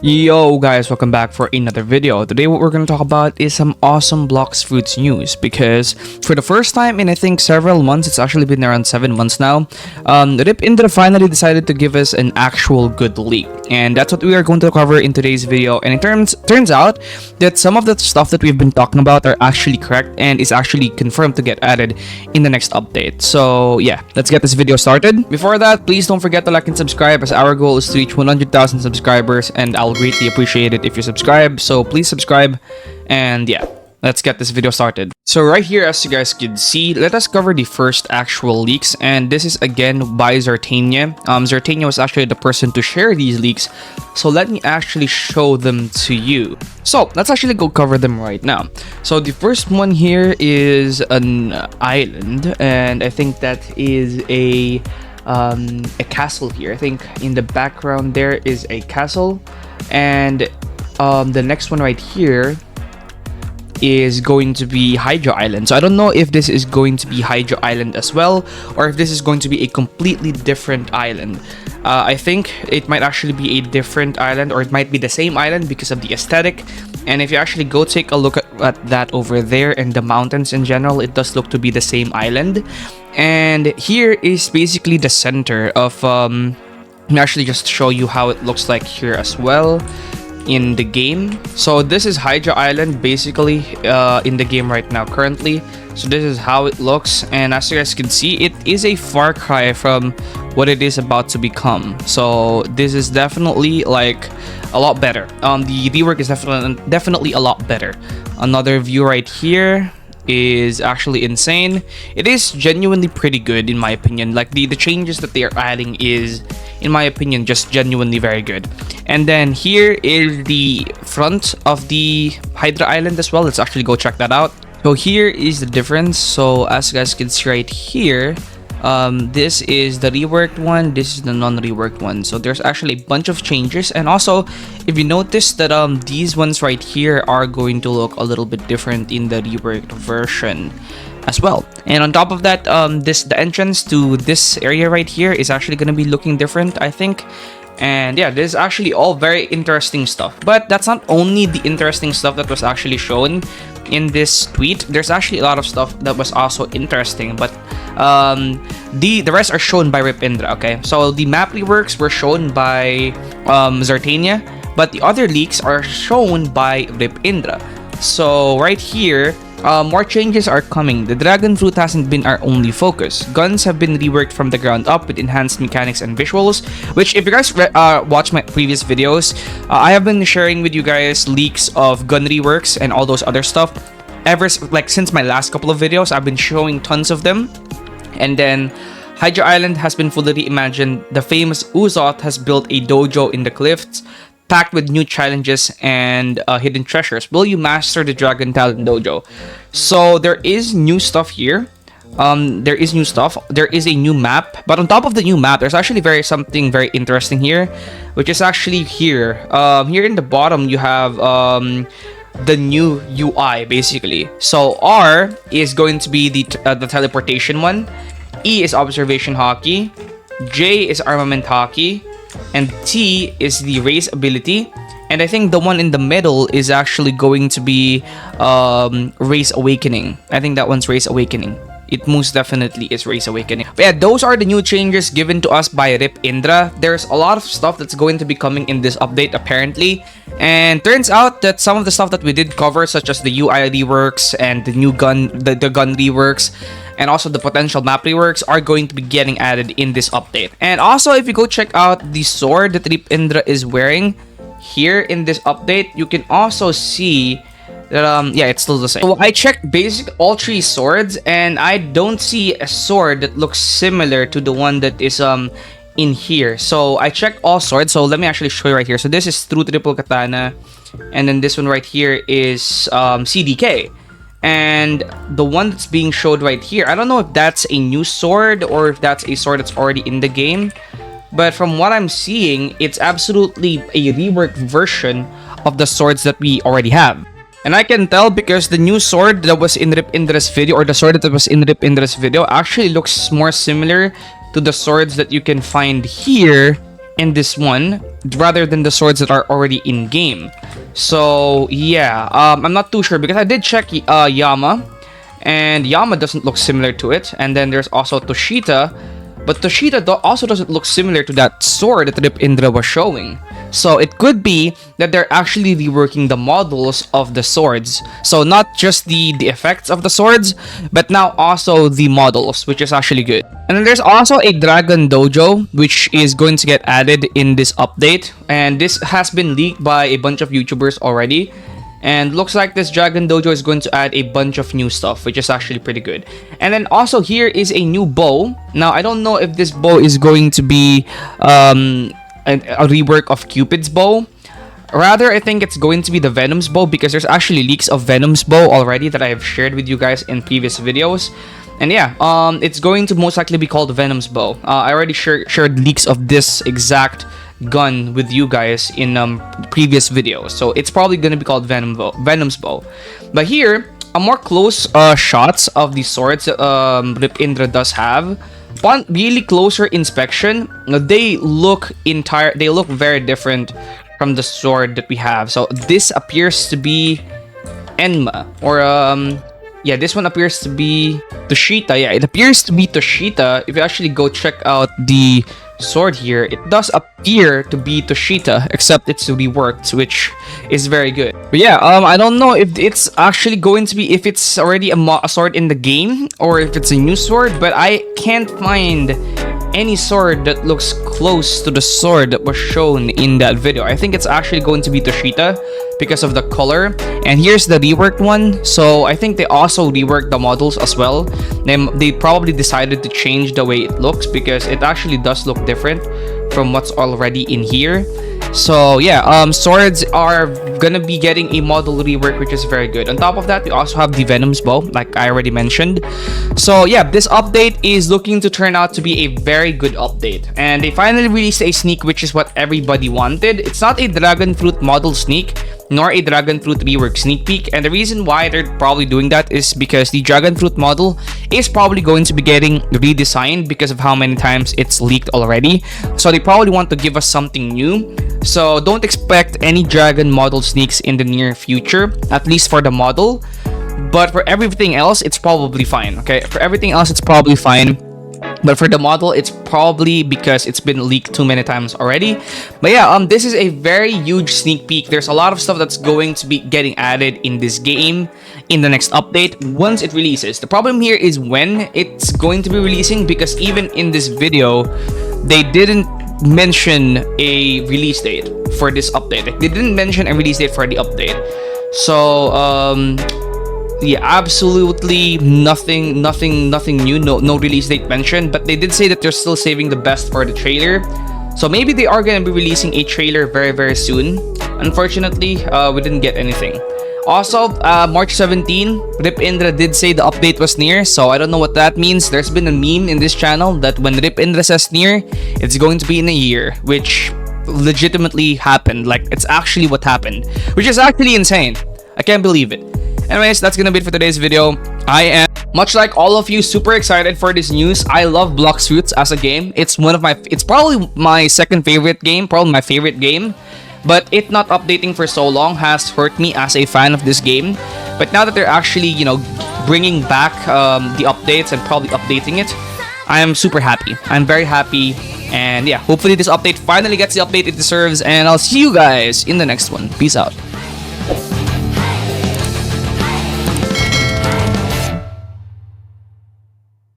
Yo guys, welcome back for another video. Today what we're going to talk about is some awesome Bloxfruits news, because for the first time in I think several months, it's actually been around 7 months now, Rip Indra finally decided to give us an actual good leak, and that's what we are going to cover in today's video. And it turns out that some of the stuff that we've been talking about are actually correct and is actually confirmed to get added in the next update. So yeah, let's get this video started. Before that, please don't forget to like and subscribe, as our goal is to reach 100,000 subscribers, and I'll greatly appreciate it if you subscribe. So please subscribe, and yeah, let's get this video started. So right here, as you guys can see, let us cover the first actual leaks, and this is again by Zartania. Zartania was actually the person to share these leaks, so let me actually show them to you. So let's actually go cover them right now. So the first one here is an island, and I think that is a castle here. I think in the background there is a castle, and the next one right here is going to be Hydra Island. So I don't know if this is going to be Hydra Island as well, or if this is going to be a completely different island. I think it might actually be a different island, or it might be the same island because of the aesthetic. And if you actually go take a look at that over there and the mountains in general, it does look to be the same island. And here is basically the center of let me actually just show you how it looks like here as well in the game. So this is Hydra Island basically in the game right now currently. So this is how it looks, and as you guys can see, it is a far cry from what it is about to become. So this is definitely like a lot better. The rework is definitely a lot better. Another view right here is actually insane. It is genuinely pretty good in my opinion. Like the changes that they are adding is, in my opinion, just genuinely very good. And then here is the front of the Hydra Island as well. Let's actually go check that out. So here is the difference. So as you guys can see right here, this is the reworked one, this is the non-reworked one. So there's actually a bunch of changes, and also if you notice that these ones right here are going to look a little bit different in the reworked version as well. And on top of that, the entrance to this area right here is actually going to be looking different, I think. And yeah, this is actually all very interesting stuff. But that's not only the interesting stuff that was actually shown in this tweet. There's actually a lot of stuff that was also interesting, but the rest are shown by Rip Indra. Okay, so the map reworks were shown by Zartania, but the other leaks are shown by Rip Indra. So right here, more changes are coming. The dragon fruit hasn't been our only focus. Guns have been reworked from the ground up with enhanced mechanics and visuals, which if you guys watch my previous videos, I have been sharing with you guys leaks of gun reworks and all those other stuff since my last couple of videos. I've been showing tons of them. And then Hydra Island has been fully reimagined. The famous Uzoth has built a dojo in the cliffs, packed with new challenges and hidden treasures. Will you master the Dragon Talent Dojo? So there is new stuff here. There is new stuff. There is a new map, but on top of the new map, there's actually something very interesting here, which is actually here. Here in the bottom, you have the new UI basically. So R is going to be the teleportation one. E is observation hockey. J is armament hockey. And T is the race ability, and I think the one in the middle is actually going to be race awakening. I think that one's race awakening. It most definitely is race awakening. But yeah, those are the new changes given to us by Rip Indra. There's a lot of stuff that's going to be coming in this update apparently, and turns out that some of the stuff that we did cover, such as the UI reworks and the new gun, the gun reworks, and also the potential map reworks, are going to be getting added in this update. And also, if you go check out the sword that Rip Indra is wearing here in this update, you can also see that yeah, it's still the same. So I checked all three swords, and I don't see a sword that looks similar to the one that is in here. So I checked all swords. So let me actually show you right here. So this is True Triple Katana, and then this one right here is CDK. And the one that's being showed right here, I don't know if that's a new sword or if that's a sword that's already in the game, but from what I'm seeing, it's absolutely a reworked version of the swords that we already have. And I can tell because the new sword that was in Rip Indra's video, or the sword that was in Rip Indra's video, actually looks more similar to the swords that you can find here in this one rather than the swords that are already in game. So yeah, I'm not too sure because I did check Yama, and Yama doesn't look similar to it. And then there's also Toshita, but Toshita also doesn't look similar to that sword that Rip Indra was showing. So it could be that they're actually reworking the models of the swords. So not just the effects of the swords, but now also the models, which is actually good. And then there's also a Dragon Dojo, which is going to get added in this update. And this has been leaked by a bunch of YouTubers already. And looks like this Dragon Dojo is going to add a bunch of new stuff, which is actually pretty good. And then also here is a new bow. Now, I don't know if this bow is going to be a rework of Cupid's bow. Rather, I think it's going to be the Venom's bow, because there's actually leaks of Venom's bow already that I have shared with you guys in previous videos. And yeah, it's going to most likely be called Venom's bow. I already shared leaks of this exact gun with you guys in previous videos, so it's probably going to be called Venom's bow. But here, a more close shots of the swords Rip Indra does have. Upon really closer inspection, they look very different from the sword that we have. So this appears to be Enma, or yeah, this one appears to be Toshita. Yeah, it appears to be Toshita. If you actually go check out the sword here, it does appear to be Toshita, except it's reworked, which is very good. But yeah, I don't know if it's actually going to be, if it's already a sword in the game or if it's a new sword, but I can't find any sword that looks close to the sword that was shown in that video. I think it's actually going to be Toshita because of the color. And here's the reworked one. So I think they also reworked the models as well. They probably decided to change the way it looks, because it actually does look different from what's already in here. So yeah, swords are gonna be getting a model rework, which is very good. On top of that, we also have the Venom's bow, like I already mentioned. So yeah, this update is looking to turn out to be a very good update. And they finally released a sneak, which is what everybody wanted. It's not a Dragon Fruit model sneak, nor a Dragon Fruit rework sneak peek. And the reason why they're probably doing that is because the Dragon Fruit model is probably going to be getting redesigned because of how many times it's leaked already. So they probably want to give us something new. So don't expect any Dragon model sneaks in the near future, at least for the model. But for everything else, it's probably fine. Okay, for everything else, it's probably fine. But for the model, it's probably because it's been leaked too many times already. But yeah, this is a very huge sneak peek. There's a lot of stuff that's going to be getting added in this game in the next update once it releases. The problem here is when it's going to be releasing, because even in this video, they didn't mention a release date for this update. Like, they didn't mention a release date for the update. So yeah, absolutely nothing new, no release date mentioned. But they did say that they're still saving the best for the trailer. So maybe they are going to be releasing a trailer very soon. Unfortunately, we didn't get anything. Also, March 17, Rip Indra did say the update was near, so I don't know what that means. There's been a meme in this channel that when Rip Indra says near, it's going to be in a year, which legitimately happened. Like, it's actually what happened, which is actually insane. I can't believe it. Anyways, that's gonna be it for today's video. I am, much like all of you, super excited for this news. I love bloxfruits as a game. It's probably my second favorite game, probably my favorite game. But it not updating for so long has hurt me as a fan of this game. But now that they're actually, you know, bringing back the updates and probably updating it, I am super happy. I'm very happy. And yeah, hopefully this update finally gets the update it deserves. And I'll see you guys in the next one. Peace out.